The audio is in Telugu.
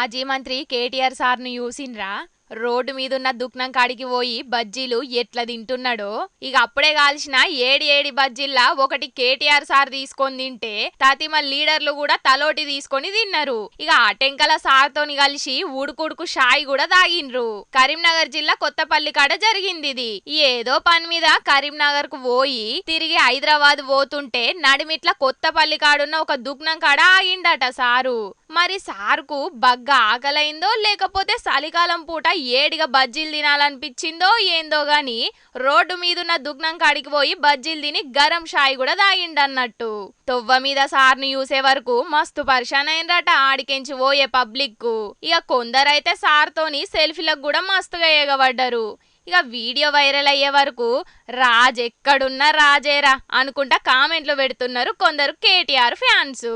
మాజీ మంత్రి కేటీఆర్ సార్ను చూసిండ్రా? రోడ్డు మీదున్న దుకాణం కాడికి పోయి బజ్జీలు ఎట్లా తింటున్నాడో. ఇక అప్పుడే కాల్చిన ఏడి బజ్జీల్లా ఒకటి కేటీఆర్ సార్ తీసుకొని తింటే తతిమ లీడర్లు కూడా తలోటి తీసుకొని తిన్నారు. ఇక అటెంకల సార్తోని కలిసి ఉడుకుడుకు షాయి కూడా తాగిండ్రు. కరీంనగర్ జిల్లా కొత్తపల్లి కాడ జరిగింది ఇది. ఏదో పని మీద కరీంనగర్ కు పోయి తిరిగి హైదరాబాద్ పోతుంటే నడిమిట్ల కొత్తపల్లి కాడున్న ఒక దుకాణం కాడ ఆగిండట సారు. మరి సార్కు బగ్గ ఆకలైందో లేకపోతే చలికాలం పూట ఏడిగా బజ్జీలు తినాలనిపించిందో ఏందో గాని రోడ్డు మీదున్న దుకాణం కాడికి పోయి బజ్జీలు తిని గరం షాయి కూడా తాగిండన్నట్టు. తొవ్వ మీద సార్ని చూసే వరకు మస్తు పరిశాన్ అయినరట ఆడికెంచి పోయే పబ్లిక్ కు. ఇక కొందరైతే సార్తోని సెల్ఫీలకు కూడా మస్తుగా ఎగబడ్డారు. ఇక వీడియో వైరల్ అయ్యే వరకు రాజ్ ఎక్కడున్నా రాజేరా అనుకుంటా కామెంట్లు పెడుతున్నారు కొందరు కేటీఆర్ ఫ్యాన్స్.